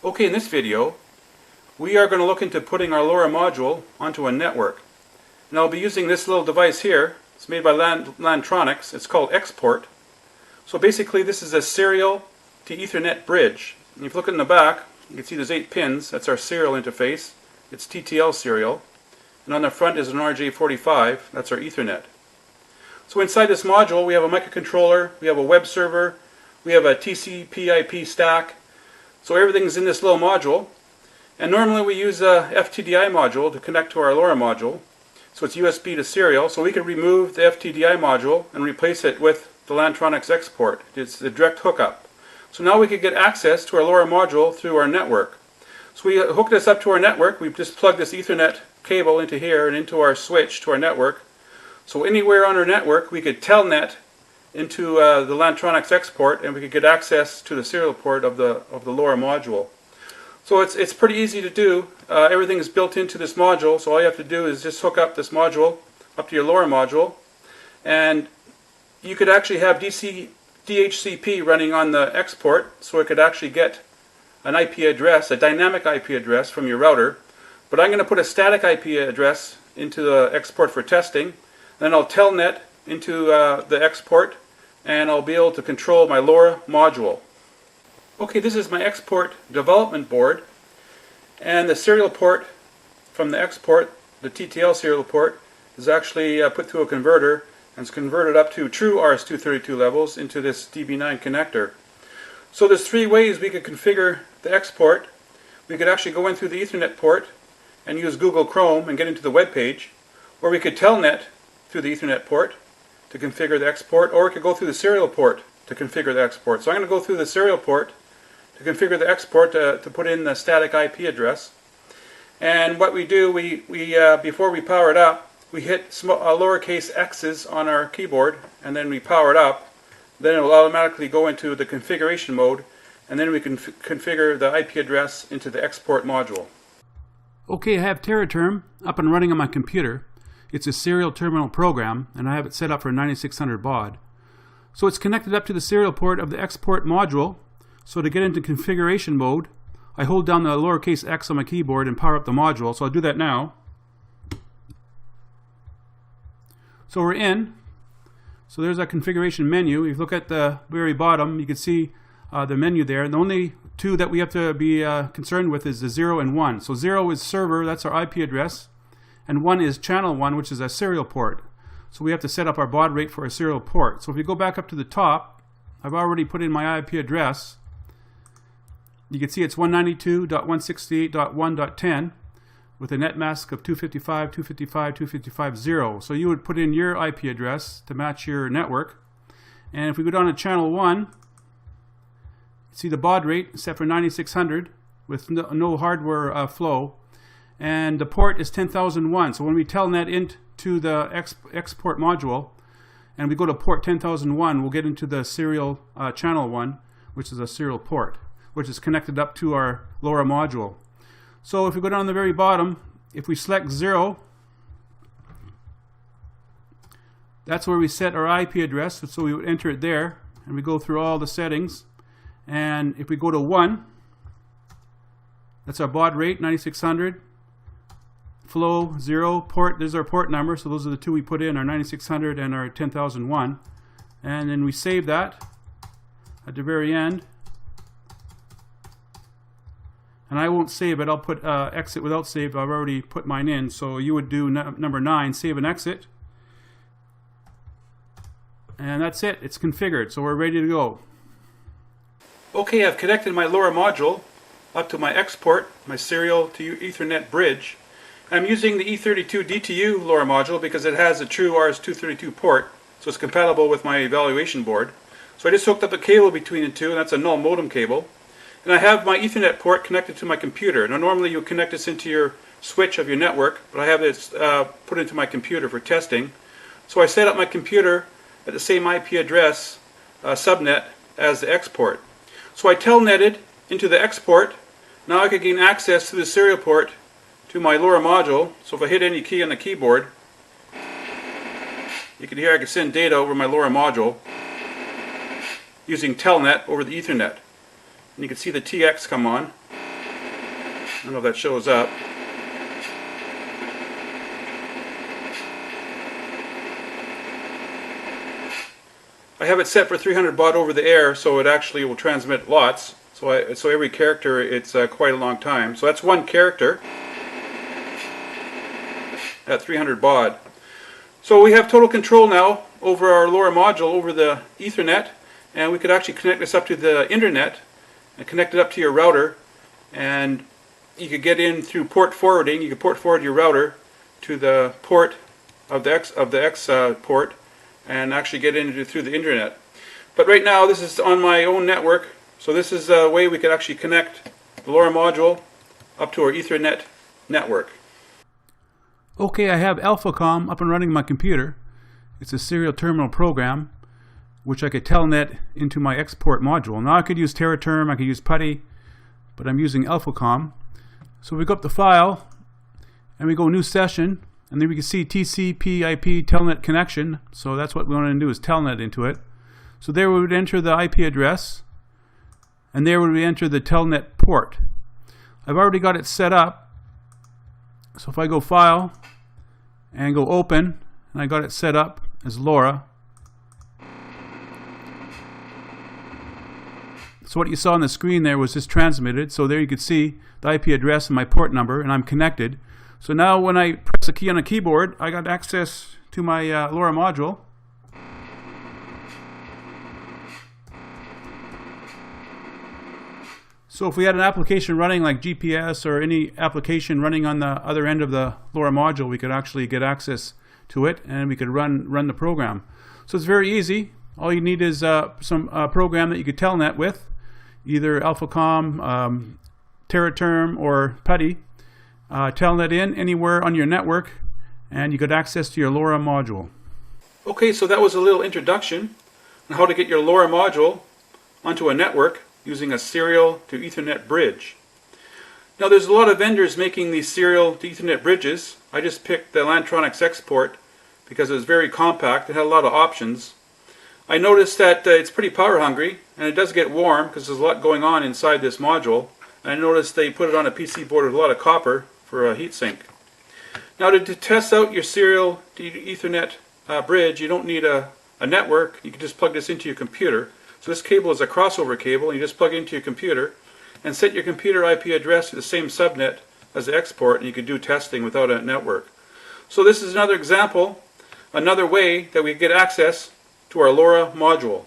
Okay, in this video we are going to look into putting our LoRa module onto a network. And I'll be using this little device here. It's made by Lantronix. It's called Xport. So basically this is a serial to Ethernet bridge. And if you look in the back, you can see there's 8 pins. That's our serial interface. It's TTL serial. And on the front is an RJ45. That's our Ethernet. So inside this module we have a microcontroller, we have a web server, we have a TCP/IP stack. So everything's in this little module. And normally we use a FTDI module to connect to our LoRa module. So it's USB to serial. So we could remove the FTDI module and replace it with the Lantronix Xport. It's the direct hookup. So now we could get access to our LoRa module through our network. So we hook this up to our network. We just plug this Ethernet cable into here and into our switch to our network. So anywhere on our network we could telnet into the Lantronix Xport, and we could get access to the serial port of the LoRa module. So it's pretty easy to do. Everything is built into this module, so all you have to do is just hook up this module up to your LoRa module, and you could actually have DHCP running on the Xport, so it could actually get an IP address, a dynamic IP address from your router. But I'm going to put a static IP address into the Xport for testing. Then I'll telnet into the Xport, and I'll be able to control my LoRa module. Okay, this is my Xport development board, and the serial port from the Xport, the TTL serial port, is actually put through a converter, and it's converted up to true RS-232 levels into this DB9 connector. So there's 3 ways we could configure the Xport. We could actually go in through the Ethernet port and use Google Chrome and get into the web page, or we could telnet through the Ethernet port to configure the Xport, or we could go through the serial port to configure the Xport. So I'm going to go through the serial port to configure the Xport to put in the static IP address. And what we do, before we power it up, we hit lowercase x's on our keyboard, and then we power it up. Then it will automatically go into the configuration mode, and then we can configure the IP address into the Xport module. Okay, I have TerraTerm up and running on my computer. It's a serial terminal program, and I have it set up for 9600 baud. So it's connected up to the serial port of the Xport module. So to get into configuration mode, I hold down the lowercase x on my keyboard and power up the module. So I'll do that now. So we're in. So there's our configuration menu. If you look at the very bottom, you can see the menu there. And the only 2 that we have to be concerned with is the 0 and 1. So 0 is server, that's our IP address. And 1 is channel 1, which is a serial port. So we have to set up our baud rate for a serial port. So if you go back up to the top, I've already put in my IP address. You can see it's 192.168.1.10 with a net mask of 255.255.255.0. So you would put in your IP address to match your network. And if we go down to channel 1, see the baud rate set for 9600 with no hardware flow. And the port is 10,001. So when we telnet into the Xport module and we go to port 10,001, we'll get into the serial channel 1, which is a serial port, which is connected up to our LoRa module. So if we go down the very bottom, if we select 0, that's where we set our IP address. So we would enter it there, and we go through all the settings. And if we go to 1, that's our baud rate, 9600. Flow 0, port, there's our port number, so those are the 2 we put in, our 9600 and our 10001. And then we save that at the very end. And I won't save it, I'll put exit without save. I've already put mine in, so you would do number 9, save and exit. And that's it, it's configured, so we're ready to go. Okay, I've connected my LoRa module up to my Xport, my serial to Ethernet bridge. I'm using the E32 DTU LoRa module because it has a true RS-232 port, so it's compatible with my evaluation board. So I just hooked up a cable between the 2, and that's a null modem cable. And I have my Ethernet port connected to my computer. Now normally you connect this into your switch of your network, but I have this put into my computer for testing. So I set up my computer at the same IP address subnet as the Xport. So I telnetted into the Xport. Now I can gain access to the serial port to my LoRa module. So if I hit any key on the keyboard, you can hear I can send data over my LoRa module using telnet over the Ethernet. And you can see the TX come on. I don't know if that shows up. I have it set for 300 baud over the air, so it actually will transmit lots. So every character, it's quite a long time. So that's one character at 300 baud. So we have total control now over our LoRa module over the Ethernet, and we could actually connect this up to the internet and connect it up to your router, and you could get in through port forwarding. You could port forward your router to the port of the X port and actually get in through the internet. But right now this is on my own network, so this is a way we could actually connect the LoRa module up to our Ethernet network. Okay, I have AlphaCom up and running on my computer. It's a serial terminal program which I could telnet into my export module. Now I could use TerraTerm, I could use PuTTY, but I'm using AlphaCom. So we go up the file and we go new session, and then we can see TCP/IP telnet connection. So that's what we want to do, is telnet into it. So there we would enter the IP address, and there we would enter the telnet port. I've already got it set up. So if I go File and go Open, and I got it set up as LoRa. So what you saw on the screen there was just transmitted. So there you could see the IP address and my port number, and I'm connected. So now when I press a key on a keyboard, I got access to my LoRa module. So if we had an application running like GPS or any application running on the other end of the LoRa module, we could actually get access to it, and we could run the program. So it's very easy. All you need is some program that you could telnet with, either AlphaCom, TerraTerm, or PuTTY. Telnet in anywhere on your network, and you get access to your LoRa module. Okay, so that was a little introduction on how to get your LoRa module onto a network using a serial to Ethernet bridge. Now there's a lot of vendors making these serial to Ethernet bridges. I just picked the Lantronix Xport because it was very compact. It had a lot of options. I noticed that it's pretty power hungry, and it does get warm because there's a lot going on inside this module. And I noticed they put it on a PC board with a lot of copper for a heatsink. Now to test out your serial to Ethernet bridge, you don't need a network. You can just plug this into your computer. So this cable is a crossover cable, and you just plug it into your computer and set your computer IP address to the same subnet as the export, and you can do testing without a network. So this is another example, another way that we get access to our LoRa module.